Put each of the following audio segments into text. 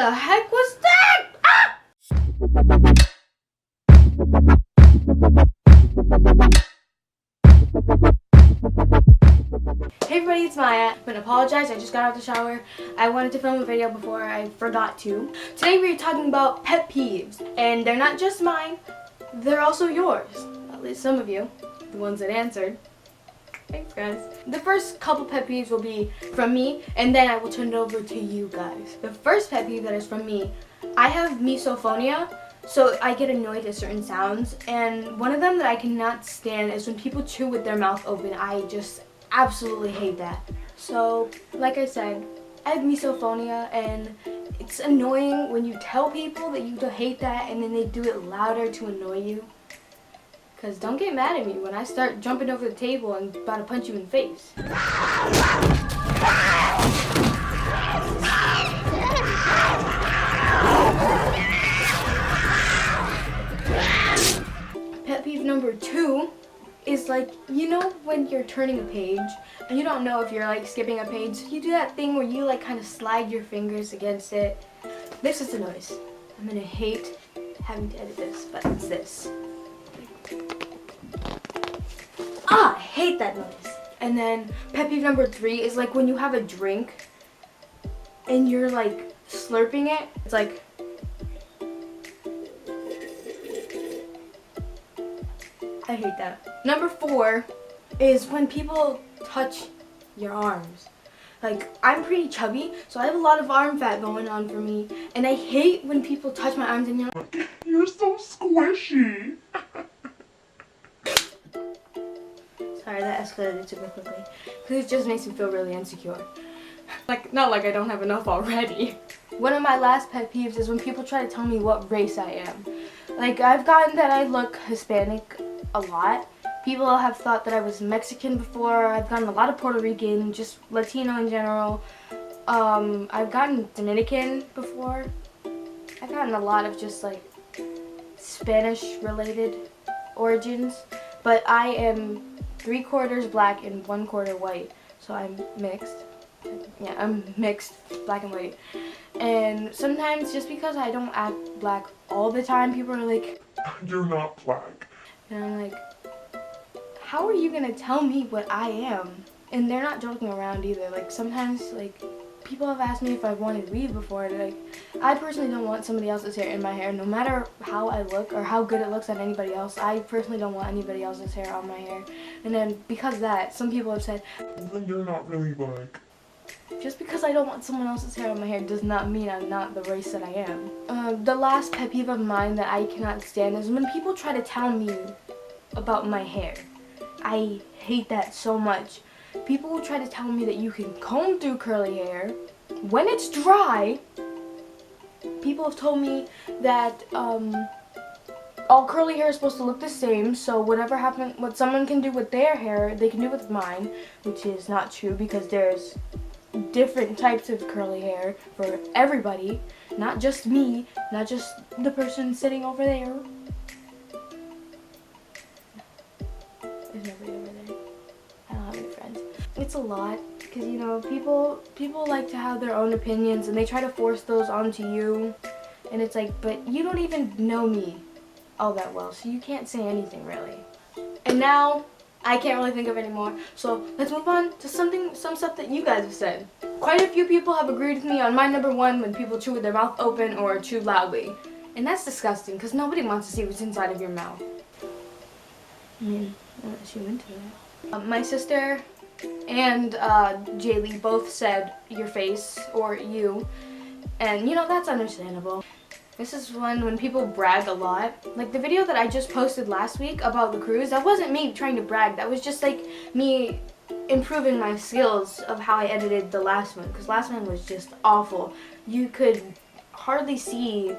the heck was that? Ah! Hey everybody, it's Maya. I'm gonna apologize, I just got out of the shower. I wanted to film a video before I forgot to. Today we're talking about pet peeves, and they're not just mine, they're also yours. At least some of you, the ones that answered. Thanks guys. The first couple pet peeves will be from me, and then I will turn it over to you guys. The first pet peeve that is from me, I have misophonia, so I get annoyed at certain sounds, and one of them that I cannot stand is when people chew with their mouth open. I just absolutely hate that. So, like I said, I have misophonia, and it's annoying when you tell people that you hate that and then they do it louder to annoy you. Because don't get mad at me when I start jumping over the table and about to punch you in the face. Pet peeve number 2 is like, you know when you're turning a page and you don't know if you're like skipping a page, you do that thing where you like kind of slide your fingers against it. This is the noise. I'm gonna hate having to edit this, but it's this. Ah, I hate that noise. And then pet peeve number 3 is like when you have a drink and you're like slurping it. It's like, I hate that. Number 4 is when people touch your arms. Like, I'm pretty chubby, so I have a lot of arm fat going on for me, and I hate when people touch my arms and you're so squishy. Sorry, that escalated super quickly. Because it just makes me feel really insecure. Like, not like I don't have enough already. One of my last pet peeves is when people try to tell me what race I am. Like, I've gotten that I look Hispanic a lot. People have thought that I was Mexican before. I've gotten a lot of Puerto Rican, just Latino in general. I've gotten Dominican before. I've gotten a lot of just like Spanish related origins. But I am 3/4 black and 1/4 white. So I'm mixed. Yeah, I'm mixed, black and white. And sometimes just because I don't act black all the time, people are like, you're not black. and I'm like, how are you gonna tell me what I am? And they're not joking around either. Like sometimes, like people have asked me if I wanted weave before. And like, I personally don't want somebody else's hair in my hair, no matter how I look or how good it looks on anybody else. I personally don't want anybody else's hair on my hair. And then because of that, some people have said, Then you're not really black. just because I don't want someone else's hair on my hair does not mean I'm not the race that I am. The last pet peeve of mine that I cannot stand is when people try to tell me about my hair. I hate that so much. People will try to tell me that you can comb through curly hair when it's dry. People have told me that all curly hair is supposed to look the same, so what someone can do with their hair, they can do with mine, which is not true because there's different types of curly hair for everybody, not just me, not just the person sitting over there. There's nobody over there. I don't have any friends. It's a lot because, you know, people like to have their own opinions and they try to force those onto you, and it's like, but you don't even know me all that well, so you can't say anything really. And now I can't really think of any more, so let's move on to some stuff that you guys have said. Quite a few people have agreed with me on my number 1 when people chew with their mouth open or chew loudly. And that's disgusting because nobody wants to see what's inside of your mouth. I mean, unless you into that. My sister and Jaylee both said your face or you, and you know, that's understandable. This is when people brag a lot. Like the video that I just posted last week about the cruise, that wasn't me trying to brag. That was just like me improving my skills of how I edited the last one. Because last one was just awful. You could hardly see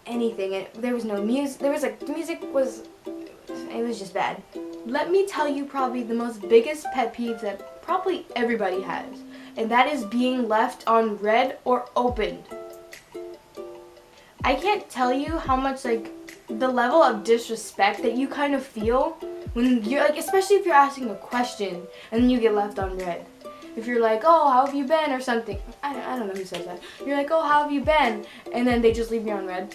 anything. There was no music. The music was, it was just bad. Let me tell you probably the most biggest pet peeve that probably everybody has. And that is being left on red or opened. I can't tell you how much like the level of disrespect that you kind of feel when you're like, especially if you're asking a question and then you get left on red. if you're like, oh, how have you been, or something. I don't know who says that. You're like, oh, how have you been? And then they just leave you on red.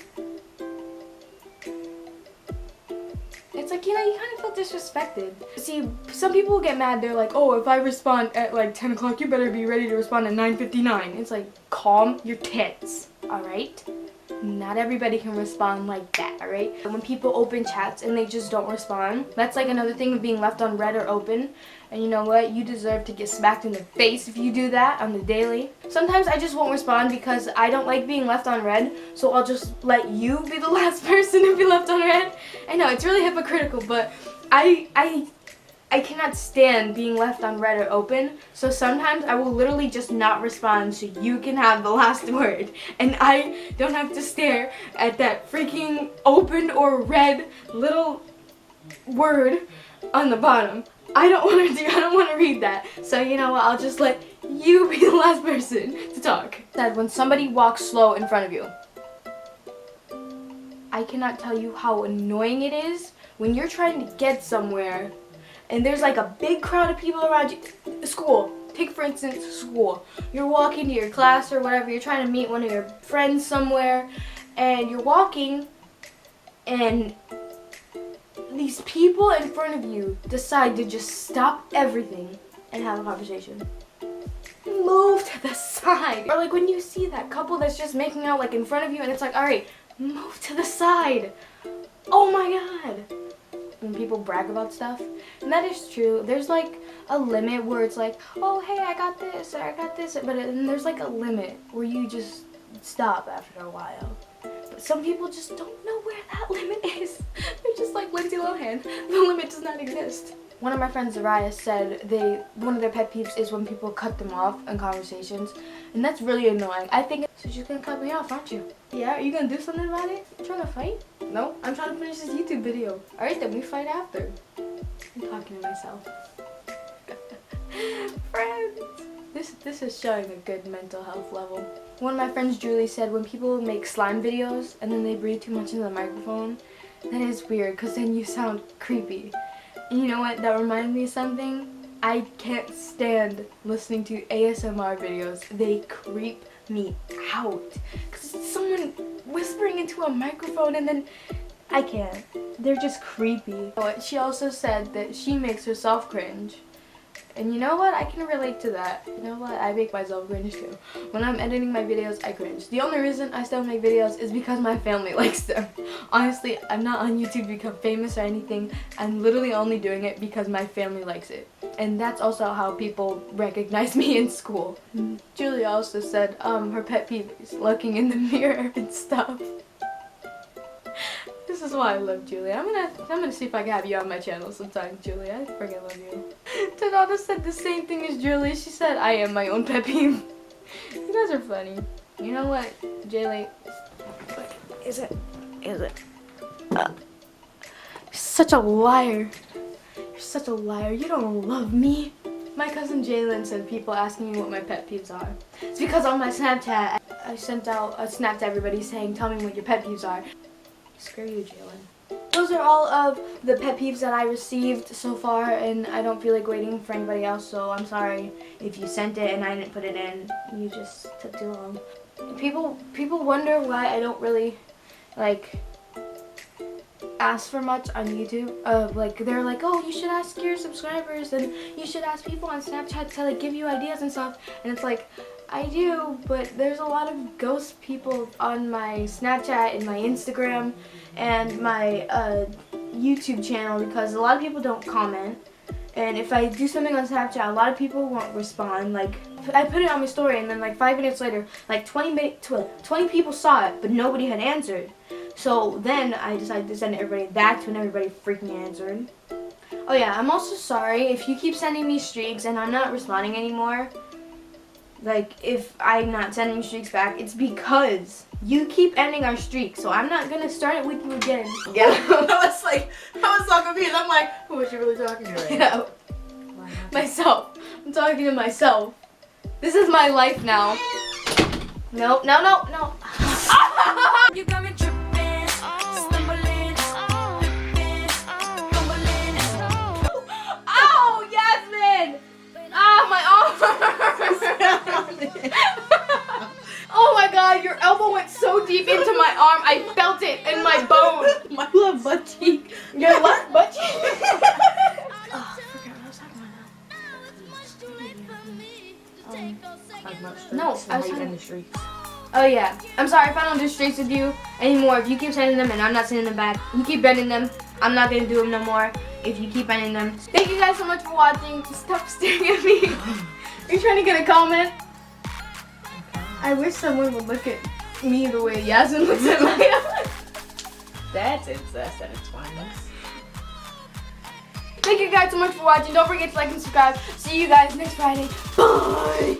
It's like, you know, you kind of feel disrespected. See, some people get mad. They're like, oh, if I respond at like 10 o'clock, you better be ready to respond at 9:59. It's like, calm your tits, all right? Not everybody can respond like that, all right? When people open chats and they just don't respond, that's like another thing of being left on red or open. And you know what? You deserve to get smacked in the face if you do that on the daily. Sometimes I just won't respond because I don't like being left on red, so I'll just let you be the last person to be left on red. I know, it's really hypocritical, but I cannot stand being left on red or open, so sometimes I will literally just not respond so you can have the last word, and I don't have to stare at that freaking open or red little word on the bottom. I don't want to read that, so you know what, I'll just let you be the last person to talk. That when somebody walks slow in front of you, I cannot tell you how annoying it is when you're trying to get somewhere and there's like a big crowd of people around you. School. Take for instance school. You're walking to your class or whatever. You're trying to meet one of your friends somewhere. And you're walking and these people in front of you decide to just stop everything and have a conversation. Move to the side. Or like when you see that couple that's just making out like in front of you and it's like, alright, move to the side. Oh my god. When people brag about stuff, and that is true. There's like a limit where it's like, oh hey, I got this, or I got this, but then there's like a limit where you just stop after a while. But some people just don't know where that limit is. They're just like Lindsay Lohan. The limit does not exist. One of my friends, Amaya, said one of their pet peeves is when people cut them off in conversations, and that's really annoying. I think so. You're gonna cut me off, aren't you? Yeah. Are you gonna do something about it? You trying to fight? No. I'm trying to finish this YouTube video. All right, then we fight after. I'm talking to myself. Friends, this is showing a good mental health level. One of my friends, Julie, said when people make slime videos and then they breathe too much into the microphone, that is weird because then you sound creepy. And you know what? That reminded me of something. I can't stand listening to ASMR videos. They creep me out. Because it's someone whispering into a microphone and then I can't. They're just creepy. She also said that she makes herself cringe. And you know what? I can relate to that. You know what? I make myself cringe too. When I'm editing my videos, I cringe. The only reason I still make videos is because my family likes them. Honestly, I'm not on YouTube to become famous or anything. I'm literally only doing it because my family likes it. And that's also how people recognize me in school. Julia also said her pet peeve is looking in the mirror and stuff. This is why I love Julia. I'm gonna see if I can have you on my channel sometime, Julia. I freaking love you. Tanada said the same thing as Julie. She said I am my own pet peeve. You guys are funny. You know what, Jaylee? Is it? You're such a liar. You're such a liar. You don't love me. My cousin Jalen said people asking me what my pet peeves are. It's because on my Snapchat, I sent out a snap to everybody saying, tell me what your pet peeves are. Screw you, Jalen. Those are all of the pet peeves that I received so far, and I don't feel like waiting for anybody else, so I'm sorry if you sent it and I didn't put it in. You just took too long. People wonder why I don't really, like, ask for much on YouTube. Like, they're like, oh, you should ask your subscribers, and you should ask people on Snapchat to, like, give you ideas and stuff, and it's like, I do, but there's a lot of ghost people on my Snapchat and my Instagram and my YouTube channel because a lot of people don't comment. And if I do something on Snapchat, a lot of people won't respond. Like, I put it on my story and then like 5 minutes later, like 20 people saw it, but nobody had answered. So then I decided to send it to everybody. That's when everybody freaking answered. Oh yeah, I'm also sorry if you keep sending me streaks and I'm not responding anymore. Like, if I'm not sending streaks back, it's because you keep ending our streak, so I'm not gonna start it with you again. Yeah, I was so confused. I'm like, who was you really talking to right now? Yeah. Myself. I'm talking to myself. This is my life now. No. You got me tripping, stumbling, flipping, fumbling. Oh, Yasmin! Ah, my arm! Oh my god, your elbow went so deep into my arm, I felt it in my bone. My love butt cheek. Your what? Butt cheek? Oh, I forgot what I was talking about now. No, I was in talking. the streets. Oh yeah. I'm sorry if I don't do streaks with you anymore. If you keep sending them and I'm not sending them back, you keep bending them, I'm not gonna do them no more. If you keep bending them. Thank you guys so much for watching. Stop staring at me. Are you trying to get a comment? I wish someone would look at me the way Yasmin looks at Maya. That's incest at its finest. Thank you guys so much for watching. Don't forget to like and subscribe. See you guys next Friday. Bye.